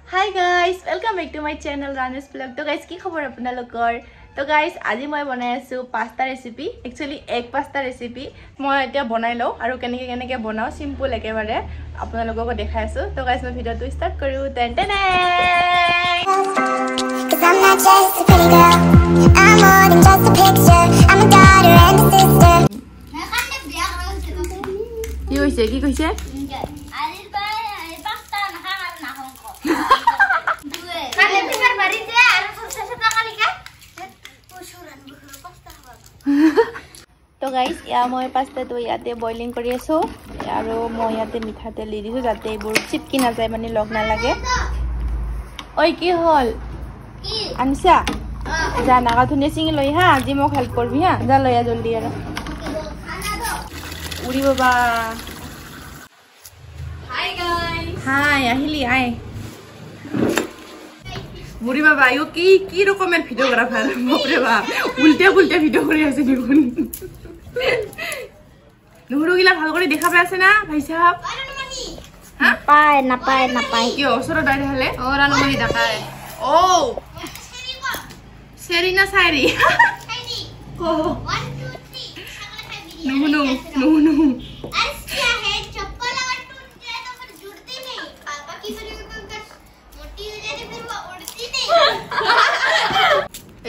Hi guys, welcome back to my channel Ranu's vlog. So guys, ki khabar apnalokor? So guys, aji moi banai asu pasta recipe. Actually egg pasta recipe. Moi eta banai lo aru keneke banao simple ekebare apnalokor ko dekhai asu. So guys, moi video to start karu. Ten. Cuz I'm not just a pretty girl. I'm more than just a picture. I'm a daughter and a sister. Ki koise? तो guys या মই পাস্তাটো ইয়াতে boiling কৰি আছো আৰু মই ইয়াতে মিঠা তেল দি দিছো যাতে এইবোৰ চিপকি না যায় মানে লগ না লাগে ওই কি হল কি আনছা যা নাগা ধুনে সিং লই হা আজি মোক হেল্প করবি হা যা লয়া জলদি আৰু উড়ি বাবা হাই গাইস হাই আহিলি আই বুড়ি বাবা ইও কি রকমের ভিডিওগ্রাফার বাপরে বাপ উল্টে ভিডিও করে আছে দেখুন নুরুগিলা ভালো করে দেখা পায় আছে না ভাই সাহেব হ্যাঁ না পায় কি ওসর দাঁড়িয়ে হলে ওরা নমনি দেখায় ও সেরিনা সাইরি কো 1 2 3 নুনু আরে क्या है चप्पल अगर टूट जाए तो फिर जुड़ती नहीं पापा की तरह मोटी हो जाती फिर वो उड़ती नहीं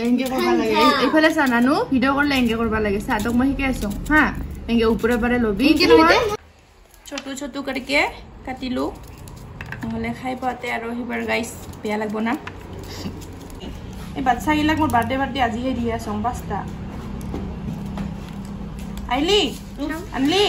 एंगे करबा लागे एफाले सानानु ভিডিও করলে এंगे करबा लागे सादक মই শিকাই আছো হ্যাঁ एंगे ऊपरे पारे लबी ছোট ছোট करके কাটিলো নহলে খাই পাতে আৰু হিবাৰ গাইস বেয়া লাগব না এই বাচ্চা গিলাক মোৰ বাৰ্থডে আজি হে দিয়া সং পাঁচটা আইলি আনলি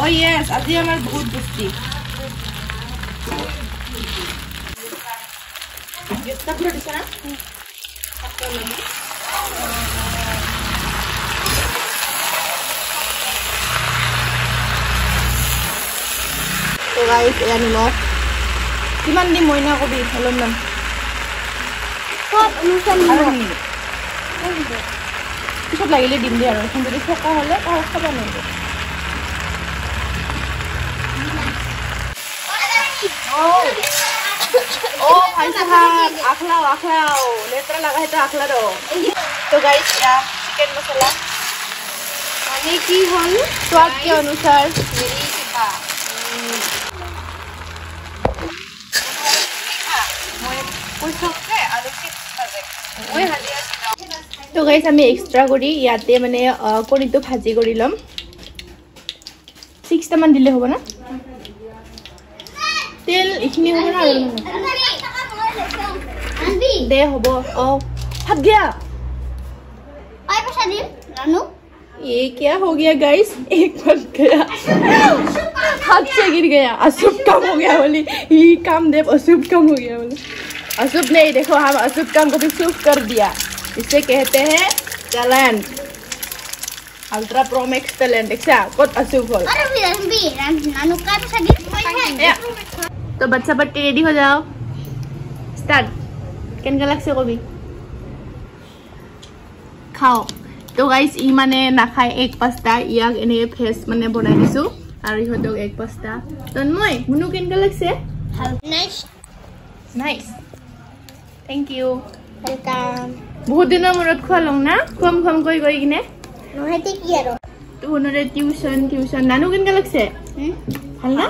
Oh yes, আজি আমার বহুত দুষ্টি এটা পুরো দিছ না তো গাইস এয়া নিমখ কিমান দি মইনা কবি অলপ নাম সব অনুসার নিমখ পিছত লাগিলে দিম দি আৰু এখন যদি ফকা হলে খাব নোৱাৰিব ओ भाई साहब आखलाओ लेतरा लगा है तो आखला दो तो गाइस या चिकन मसाला माने की हल स्वाद के अनुसार मेरी सिखा মই পইছকে আলু কি ভাজে মই হালিয়া তো গাইস আমি এক্সট্রা করি ইয়াতে মানে কণিটো ভাজি কৰি লম 6 টা মান দিলে হ'ব না তেল ইখিনি হবে না दे होबो ओ फट गया आय पैसा दे रानू ये क्या हो गया गाइस एक फट गया हाथ से गिर गया अशुभ काम हो गया बोली ये काम देव अशुभ काम हो गया बोली अशुभ नहीं देखो हम अशुभ काम को भी शुभ कर दिया इसे कहते हैं talent ultra pro max talent देखा कत अशुभ हो अरे रानू का पैसा दे तो बच्चा बट्टी रेडी हो जाओ स्टार्ट কেনকা লাগছে কবি খাও তো গাইস ই মানে না খাই এক পাস্তা ইয়াক এনে ফ্রেশ মানে বনাই দিছো আৰু ইহতক এক পাস্তা তন্ময় মুনু কেনকা লাগছে নাইস থ্যাংক ইউ ওয়েলকাম বহুত দিনৰ মূৰত খোৱালং না খুম কই কিনে নহতে কি আৰু তো হনৰে টিউশন নানু কেনকা লাগছে ভাল না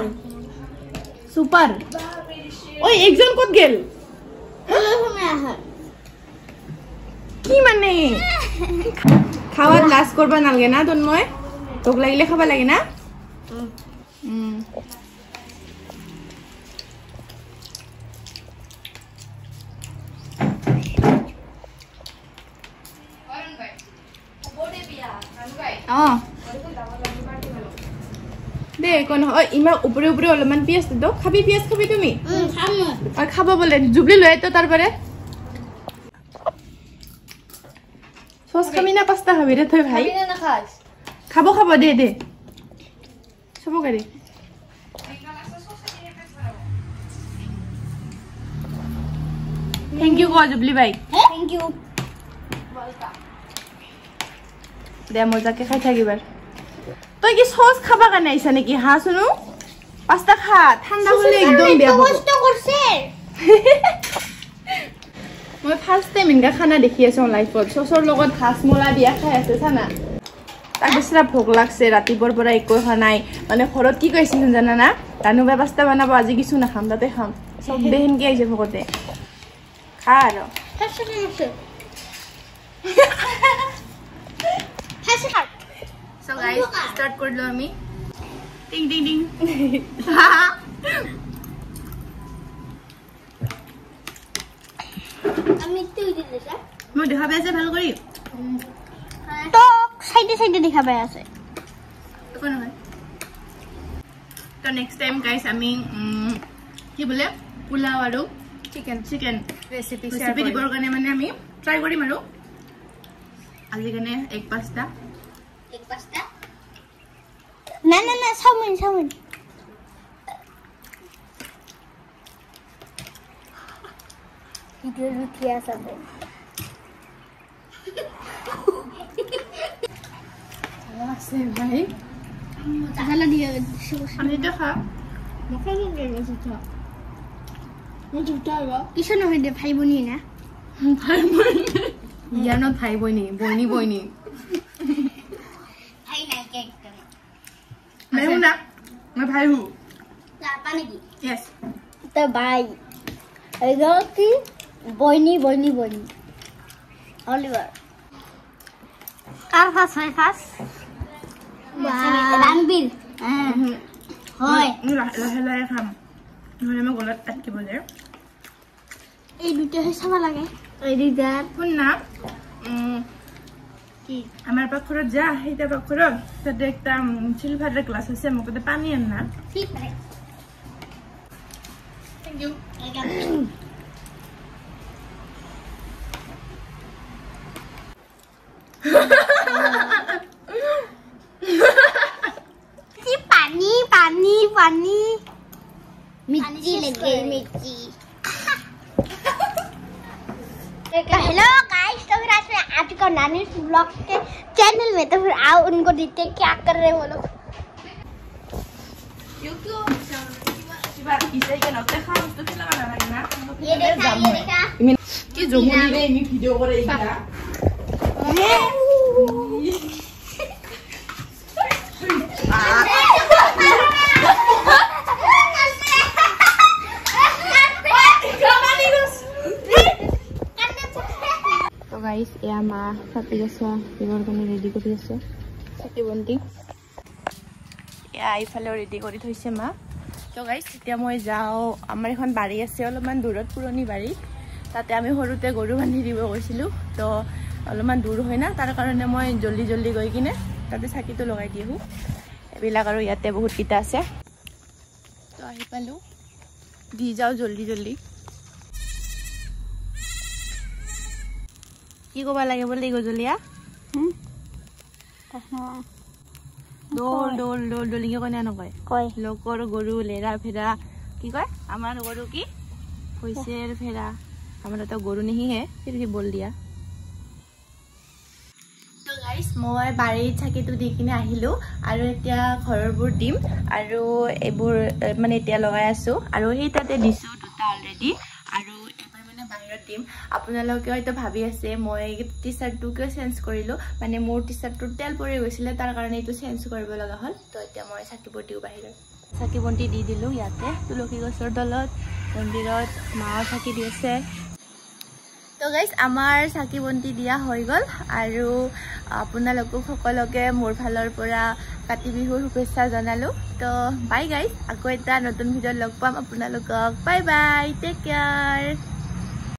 সুপার ওই একজন কত গেল কি মানে খাওয়াত লাজ করবা নালগে না তন্ময় তোক লাগিলে খাবা লাগে না দে কোন ইমান উপরে উপরে অলপমান পিয়াজ দে খাবি পিয়াজ খাবি তুমি আর খাবো বলে জুবলি লয় তো তারপরে সস খাবি না পাস্তা খাবি রে তুই ভাই না খাস খাবো খাবো দে দে সব করে থ্যাংক ইউ গো জুবলি ভাই থ্যাংক ইউ দে মজাকে খাই থাকিবার তুই কি সস খাবা কানে আইছা নাকি হা শুনো পাস্তা খা ঠান্ডা হলে একদম বেয়া হবো কষ্ট করছে মই ফার্স্ট টাইম ইনকা খানা দেখি আছো লাইফত সসৰ লগত ঘাস মোলা দিয়া খাই আছে ছানা তাক বেছিৰা ভোক লাগছে ৰাতিপুৱাৰ পৰা একো খোৱা নাই মানে ঘৰত কি কৈছিল জানা না ৰানুবাই পাস্তা বনাব আজি কিছু নাখাম তাতে খাম সব বেহেনকে আহিছে ভকতে খা আৰু So guys, start করলো আমি টিং টিং টিং আমি তুই দিতে স্যার মই দেখাবে আছে ভালো করি তো সাইডে সাইডে দেখাবে আছে কোন হয় তো নেক্সট টাইম গাইস আমি কি বলে পোলাও আৰু চিকেন ৰেসিপি দিবৰ কাৰণে মানে আমি ট্ৰাই কৰিম আৰু আজি কাৰণে এক পাস্তা एक पास्ता ना ना ना साउमिन इधर रुकिया सब আছে ভাই मसाला दिया আমি দেখা মখালো গেল সেটা মই জুটাবা किसे নহয় দে ভাই বনি না ভাই বনি ইয়ানো ভাই বনি বনি भाई ना के एकदम मैं हूं ना मैं भाई हूं पानी की यस तो भाई अगर की बनी ओलिवर कार फास है फास रणबीर হয় লাহে খাম নহলে মই গলত আটকিব যে এই দুটো হে চাবা লাগে এই দুটা শুন না কি আমার পাখরত যা হেইটা পাখরত তাতে একটা সিলভারের গ্লাস আছে মকতে পানি আন না ঠিক আছে থ্যাংক ইউ पानी मिर्ची लगे मिर्ची हेलो गाइस तो फिर आज मैं आज को नानी ब्लॉग के चैनल में तो फिर आओ उनको देखते क्या कर रहे हैं वो लोग ये देखा कि जो मुनी रे मी वीडियो करे इला तो गाइस या मा साथी गसा दिबर কাৰণে ৰেডি কৰি আছে সাথী বন্তি या আইফালে ৰেডি কৰি থৈছে মা তো গাইস এতিয়া মই যাও আমাৰ এখন বাড়ি আছে অলপমান দূৰত পুৰণি বাড়ি তাতে আমি সৰুতে গৰু বান্ধি দিব গৈছিলো তো অলপমান দূৰ হয় না তাৰ কাৰণে মই জলদি গৈ কিনে তাতে চাকিটো লগাই দিও এবিলাক আৰু ইয়াতে বহুত কিটা আছে তো আহি পালো দি যাও জলদি কি কবা লাগে বলি গজলিয়া দোল কি কয় না নকয় কয় লোকৰ গৰু লেৰা ফেৰা কি কয় আমাৰ গৰু কি কৈছেৰ ফেৰা আমাৰ তো গৰু নেহি হে ফিৰ কি বল দিয়া তো গাইস মই বাৰীত চাকিটো দি কিনে আহিলো আৰু এতিয়া ঘৰৰবোৰ দিম আৰু এবোৰ মানে এতিয়া লগাই আছো আৰু সেই তাতে দিছো দুটা অলৰেডি আৰু এবাৰ মানে বাহিৰত দিম আপোনালোকে হয়তো ভাবি আছে মই টি-শাৰ্টটো কিয় চেঞ্জ কৰিলো মানে মোৰ টি-শাৰ্টটো তেল পৰি গৈছিলে তাৰ কাৰণে এইটো চেঞ্জ কৰিব লগা হ'ল তো এতিয়া মই চাকিবোৰ দিও বাহিৰত চাকি বন্তি দি দিলো ইয়াতে তুলসী গছৰ তলত মন্দিৰত মাও চাকি দি আছে তো গাইস আমাৰ চাকি বন্তি দিয়া হৈ গল আৰু আপোনালোকক সকলোকে মোৰ ফালৰ পৰা কাতি বিহুৰ শুভেচ্ছা জনালো তো বাই গাইস আকৌ এটা নতুন ভিডিঅ' লগ পাম আপোনালোকক বাই বাই টেক কেয়াৰ